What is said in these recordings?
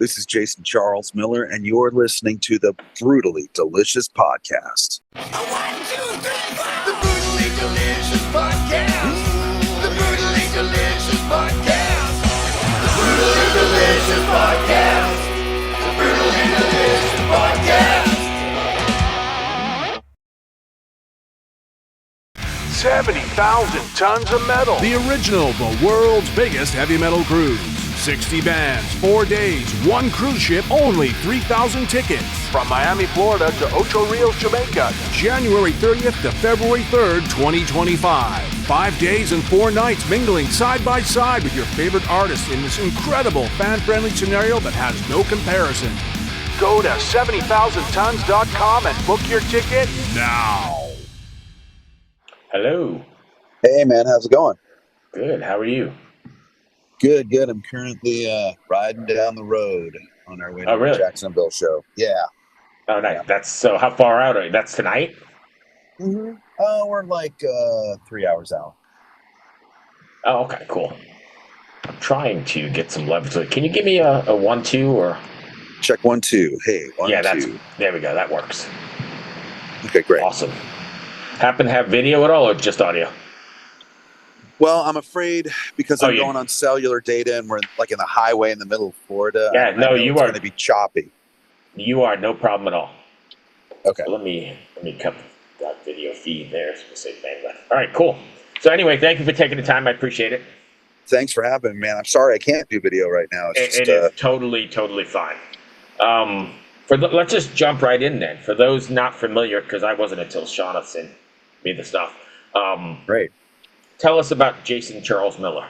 This is Jason Charles Miller, and you're listening to the Brutally Delicious Podcast. One, two, three, four. The Brutally Delicious Podcast. The Brutally Delicious Podcast. The Brutally Delicious Podcast. The Brutally Delicious Podcast. 70,000 tons of metal. The original, the world's biggest heavy metal cruise. 60 bands, 4 days, one cruise ship, only 3,000 tickets. From Miami, Florida to Ocho Rios, Jamaica. January 30th to February 3rd, 2025. 5 days and 4 nights mingling side by side with your favorite artists in this incredible fan-friendly scenario that has no comparison. Go to 70,000tons.com and book your ticket now. Hello. Hey, man, how's it going? Good. How are you? Good. I'm currently riding down the road on our way to really? the Jacksonville show. Yeah. Oh, nice. That's so. How far out are you? That's tonight. Mm-hmm. We're like 3 hours out. Oh, okay, cool. I'm trying to get some leverage. Can you give me a 1-2 or? Check 1, 2. Hey, 1, Yeah, 2. there we go. That works. Okay, great. Awesome. Happen to have video at all, or just audio? Well, I'm afraid because I'm yeah. going on cellular data and we're like in the highway in the middle of Florida. Yeah, I no, know you it's are going to be choppy. You are no problem at all. Okay. Let me cut that video feed there. So say bandwidth. All right, cool. So anyway, thank you for taking the time. I appreciate it. Thanks for having me, man. I'm sorry I can't do video right now. It is totally fine. Let's just jump right in then. For those not familiar, because I wasn't until Shauna sent me the stuff. Great. Tell us about Jason Charles Miller.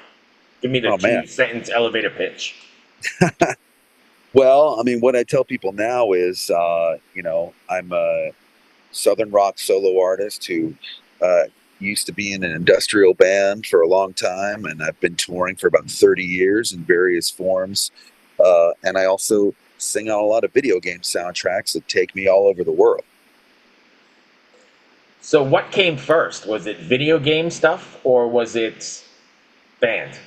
Give me the 2-sentence elevator pitch. Well, I mean, what I tell people now is, I'm a Southern rock solo artist who used to be in an industrial band for a long time, and I've been touring for about 30 years in various forms. And I also sing on a lot of video game soundtracks that take me all over the world. So what came first? Was it video game stuff or was it band?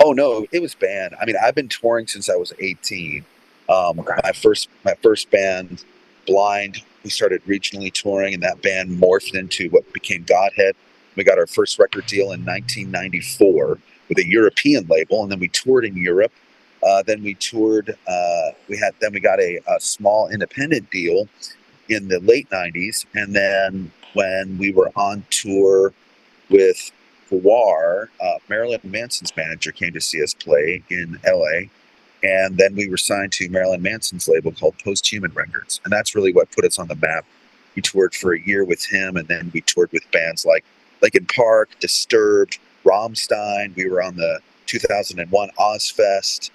Oh, no, it was band. I mean, I've been touring since I was 18. Okay. My first band, Blind, we started regionally touring, and that band morphed into what became Godhead. We got our first record deal in 1994 with a European label, and then we toured in Europe. Then we toured. We got a small independent deal in the late 90s, and then when we were on tour with War, Marilyn Manson's manager came to see us play in LA, and then we were signed to Marilyn Manson's label called Posthuman Records, and that's really what put us on the map. We toured for a year with him, and then we toured with bands like Linkin Park, Disturbed, Rammstein. We were on the 2001 Ozfest,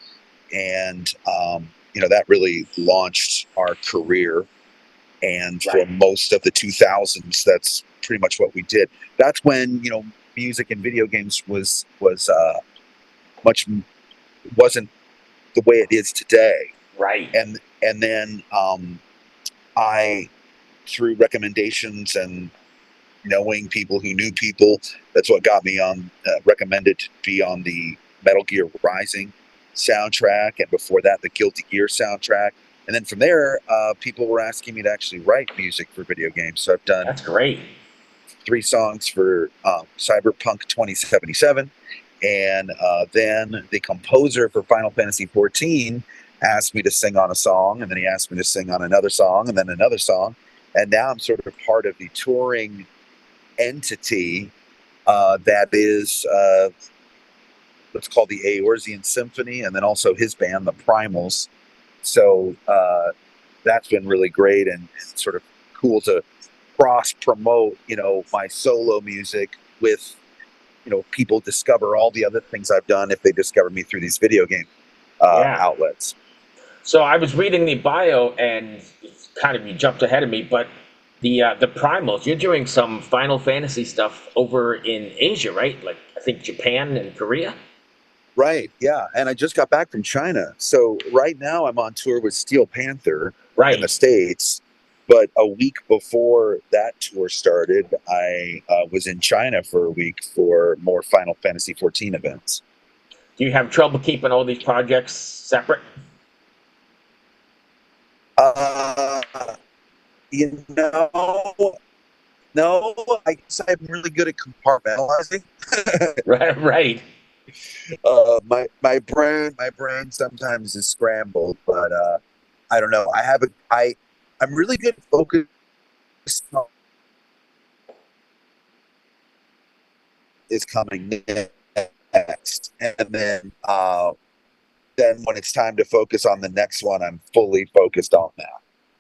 and that really launched our career. And for most of the 2000s, that's pretty much what we did. That's when music and video games wasn't the way it is today. Right. And then I, through recommendations and knowing people who knew people, that's what got me on recommended to be on the Metal Gear Rising soundtrack, and before that, the Guilty Gear soundtrack. And then from there, people were asking me to actually write music for video games. So I've done That's great. 3 songs for Cyberpunk 2077. And then the composer for Final Fantasy XIV asked me to sing on a song. And then he asked me to sing on another song and then another song. And now I'm sort of part of the touring entity that is what's called the Eorzean Symphony. And then also his band, the Primals. So that's been really great, and it's sort of cool to cross-promote, my solo music with, people discover all the other things I've done if they discover me through these video game outlets. So I was reading the bio, and it's kind of, you jumped ahead of me, but the Primals, you're doing some Final Fantasy stuff over in Asia, right? Like, I think Japan and Korea? Right, yeah, and I just got back from China. So right now I'm on tour with Steel Panther in the States. But a week before that tour started, I was in China for a week for more Final Fantasy XIV events. Do you have trouble keeping all these projects separate? You know, no, I guess I'm really good at compartmentalizing. Right, right. My brain sometimes is scrambled, but I don't know. I'm really good at focus is coming next, and then when it's time to focus on the next one, I'm fully focused on that.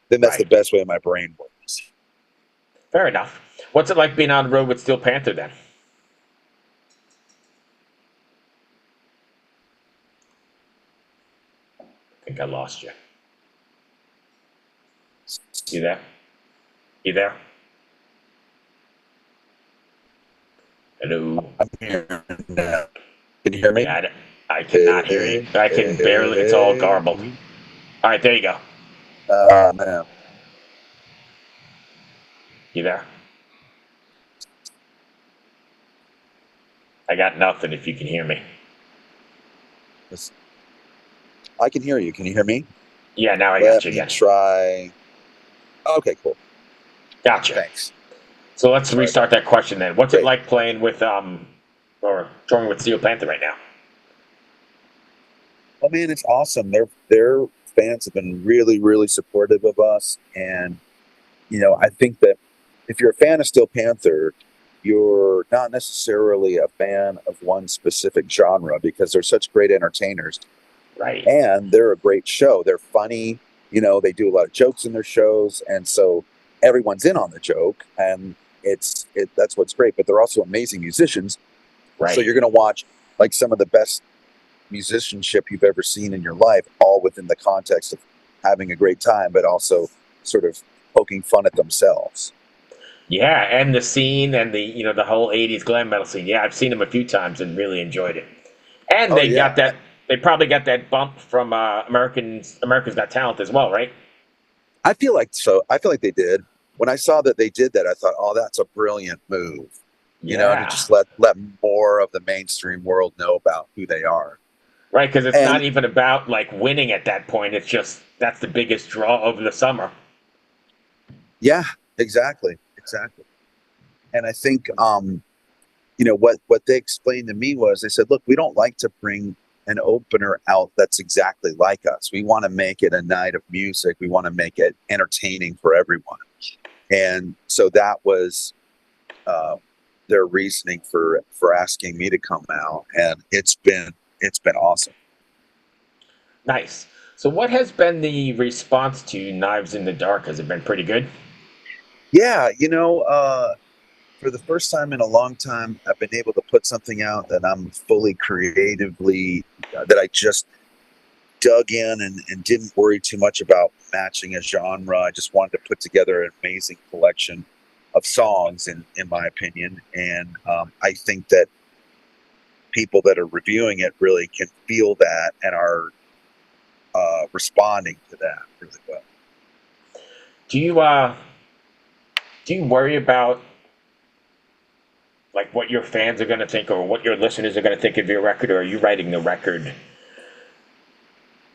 Then that's the Right. best way my brain works. Fair enough. What's it like being on the road with Steel Panther then? I think I lost you. You there? You there? Hello. I'm here now. Can you hear me? Yeah, I cannot hear you. I can barely. It's all garbled. All right, there you go. Man. You there? I got nothing. If you can hear me. I can hear you. Can you hear me? Yeah, now I got Let you me again. try. Okay, cool. Gotcha. Thanks. So let's Sorry restart about that question then. What's it Great. like playing with or touring with Steel Panther right now? Oh man, it's awesome. Their fans have been really, really supportive of us, and I think that if you're a fan of Steel Panther, you're not necessarily a fan of one specific genre because they're such great entertainers Right. and they're a great show. They're funny. They do a lot of jokes in their shows, and so everyone's in on the joke, and that's what's great. But they're also amazing musicians, so Right. you're going to watch like some of the best musicianship you've ever seen in your life, all within the context of having a great time, but also sort of poking fun at themselves. Yeah, and the scene and the whole '80s glam metal scene. Yeah, I've seen them a few times and really enjoyed it. And Oh they got yeah, that. They probably got that bump from America's Got Talent as well, right? I feel like so. I feel like they did. When I saw that they did that, I thought, "Oh, that's a brilliant move." To Yeah. just let more of the mainstream world know about who they are. Right, because it's And not even about like winning at that point. It's just that's the biggest draw of the summer. yeah, exactly. And I think what they explained to me was they said, look, we don't like to bring an opener out that's exactly like us. We want to make it a night of music. We want to make it entertaining for everyone. And so that was uh, their reasoning for asking me to come out, and it's been awesome. Nice. So, what has been the response to Knives in the Dark? Has it been pretty good? Yeah, for the first time in a long time, I've been able to put something out that I'm fully creatively that I just dug in and didn't worry too much about matching a genre. I just wanted to put together an amazing collection of songs, in my opinion. And I think that people that are reviewing it really can feel that and are responding to that really well. Do you do you worry about like what your fans are going to think or what your listeners are going to think of your record, or are you writing the record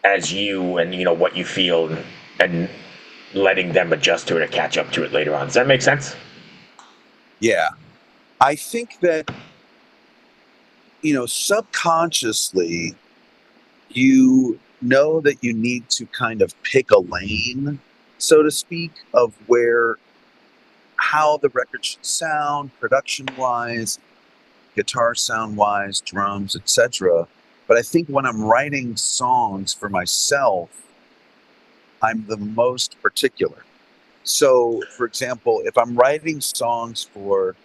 as you and what you feel and letting them adjust to it or catch up to it later on? Does that make sense? Yeah, I think that subconsciously you know that you need to kind of pick a lane, so to speak, of where how the record should sound, production wise, guitar sound wise, drums, etc. But I think when I'm writing songs for myself, I'm the most particular. So, for example, if I'm writing songs for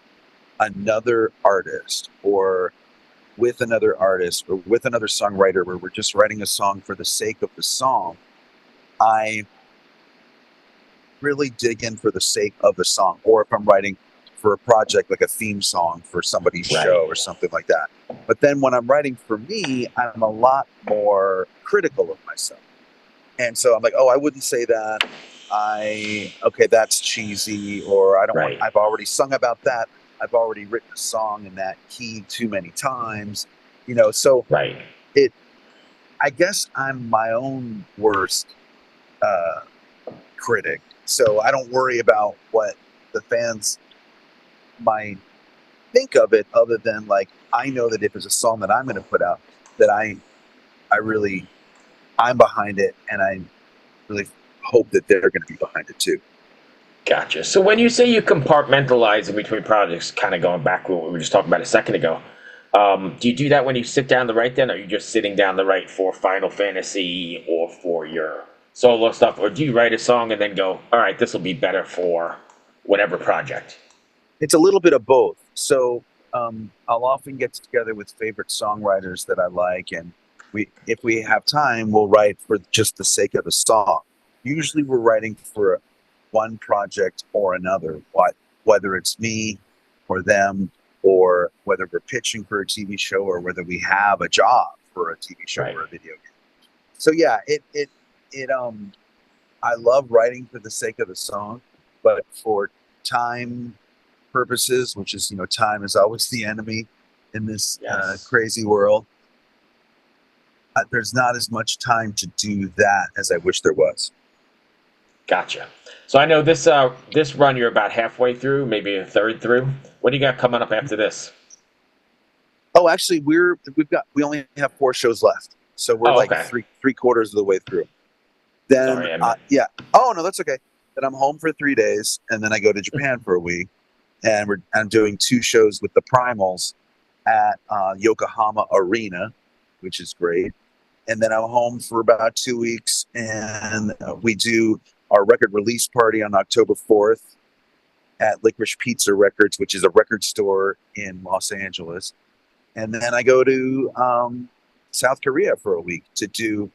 another artist or with another artist or with another songwriter where we're just writing a song for the sake of the song, I really dig in for the sake of the song. Or if I'm writing for a project like a theme song for somebody's Right. show or something like that. But then when I'm writing for me, I'm a lot more critical of myself. And so I'm like, oh, I wouldn't say that. Okay, that's cheesy, or I don't want, Right. I've already sung about that. I've already written a song in that key too many times, so Right. I guess I'm my own worst critic, so I don't worry about what the fans might think of it, other than like I know that if it's a song that I'm going to put out, that I'm behind it, and I really hope that they're going to be behind it too. Gotcha. So when you say you compartmentalize in between projects, kind of going back to what we were just talking about a second ago, do you do that when you sit down to write then? Or are you just sitting down to write for Final Fantasy or for your solo stuff? Or do you write a song and then go, all right, this will be better for whatever project? It's a little bit of both. So I'll often get together with favorite songwriters that I like, and if we have time, we'll write for just the sake of the song. Usually, we're writing for one project or another, whether it's me or them, or whether we're pitching for a TV show, or whether we have a job for a TV show or a video game. So yeah, I love writing for the sake of the song, but for time purposes, which is, time is always the enemy in this crazy world. There's not as much time to do that as I wish there was. Gotcha. So I know this run you're about halfway through, maybe a third through. What do you got coming up after this? Oh, actually, we only have 4 shows left, so we're three quarters of the way through. Then, sorry, Oh no, that's okay. Then I'm home for 3 days, and then I go to Japan for a week, and I'm doing 2 shows with the Primals at Yokohama Arena, which is great. And then I'm home for about 2 weeks, and we do our record release party on October 4th at Licorice Pizza Records, which is a record store in Los Angeles. And then I go to South Korea for a week to do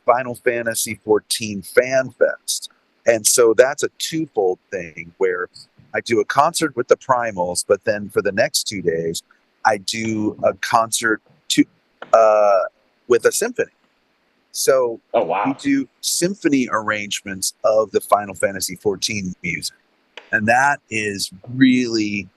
Final Fantasy XIV Fan Fest. And so that's a twofold thing where I do a concert with the Primals, but then for the next 2 days, I do a concert with a symphony. So we do symphony arrangements of the Final Fantasy XIV music. And that is really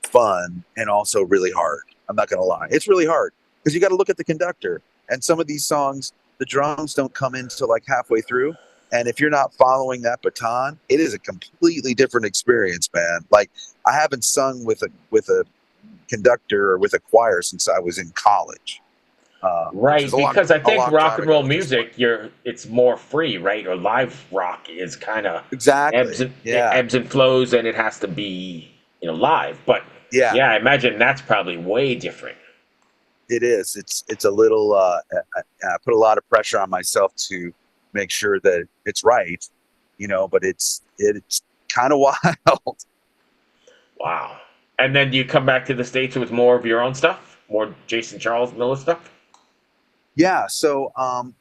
fun and also really hard. I'm not going to lie. It's really hard because you got to look at the conductor. And some of these songs, the drums don't come in until like halfway through. And if you're not following that baton, it is a completely different experience, man. Like, I haven't sung with a conductor or with a choir since I was in college. Right, because I think rock and roll music, it's more free, right? Or live rock is kind of ebbs and flows, and it has to be live. But I imagine that's probably way different. It is. It's a little. I put a lot of pressure on myself to make sure that it's right, But it's kind of wild. Wow. And then do you come back to the States with more of your own stuff, more Jason Charles Miller stuff? Yeah, so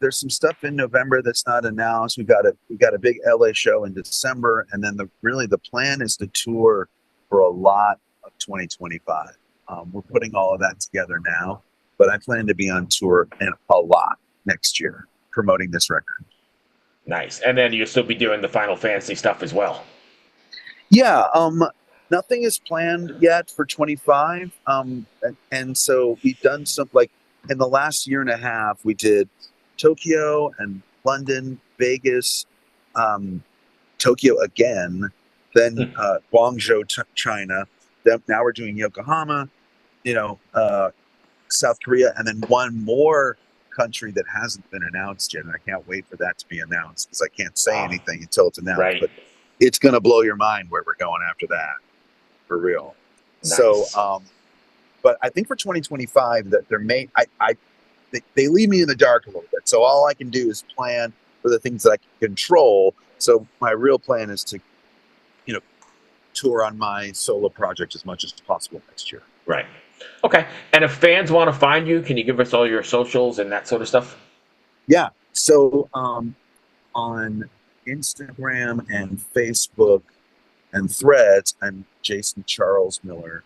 there's some stuff in November that's not announced. We got a big LA show in December, and then the plan is to tour for a lot of 2025. We're putting all of that together now, but I plan to be on tour and a lot next year promoting this record. Nice, and then you'll still be doing the Final Fantasy stuff as well. Yeah, nothing is planned yet for 25, and so we've done some in the last year and a half, we did Tokyo and London, Vegas, Tokyo again, then Guangzhou, China. Then now we're doing Yokohama, South Korea, and then one more country that hasn't been announced yet. And I can't wait for that to be announced because I can't say anything until it's announced. Right. But it's going to blow your mind where we're going after that, for real. Nice. So, but I think for 2025 that they leave me in the dark a little bit. So all I can do is plan for the things that I can control. So my real plan is to, tour on my solo project as much as possible next year. Right. Okay. And if fans want to find you, can you give us all your socials and that sort of stuff? Yeah. So on Instagram and Facebook and Threads, I'm Jason Charles Miller.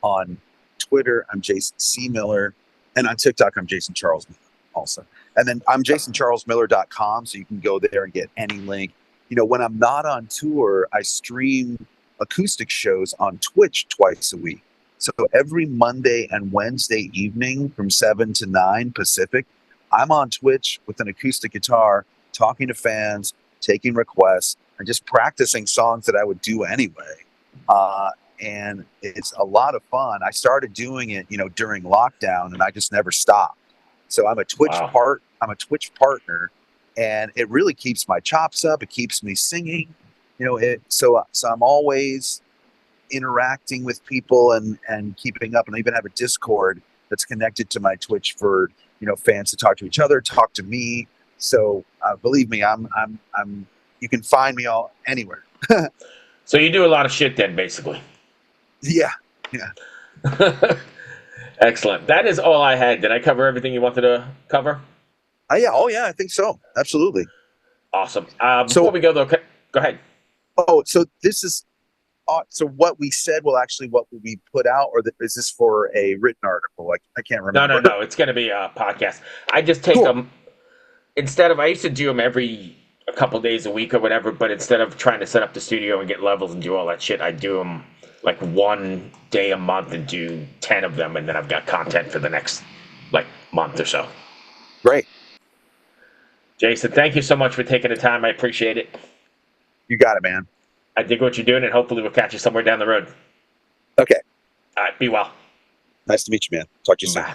On Twitter, I'm Jason C. Miller. And on TikTok, I'm Jason Charles Miller also. And then I'm jasoncharlesmiller.com, so you can go there and get any link. When I'm not on tour, I stream acoustic shows on Twitch twice a week. So every Monday and Wednesday evening from 7 to 9 Pacific, I'm on Twitch with an acoustic guitar, talking to fans, taking requests, and just practicing songs that I would do anyway. And it's a lot of fun. I started doing it, during lockdown, and I just never stopped. So I'm a Twitch Wow. I'm a Twitch partner, and it really keeps my chops up. It keeps me singing, so I'm always interacting with people and keeping up. And I even have a Discord that's connected to my Twitch for fans to talk to each other, talk to me. So believe me, I'm you can find me all anywhere. So you do a lot of shit then, basically. Yeah, yeah. Excellent. That is all I had. Did I cover everything you wanted to cover? Yeah. Oh yeah, I think so. Absolutely. Awesome. Before So we go, though, go ahead. so this is so what we said will actually what we put out, or is this for a written article? Like I can't No, no, remember. no. It's going to be a podcast. I just take Cool. them instead of, I used to do them every a couple days a week or whatever, but instead of trying to set up the studio and get levels and do all that shit, I do them like one day a month and do 10 of them, and then I've got content for the next like month or so. Great. Jason, thank you so much for taking the time. I appreciate it. You got it, man. I dig what you're doing, and hopefully we'll catch you somewhere down the road. Okay. All right, be well. Nice to meet you, man. Talk to you soon. Bye.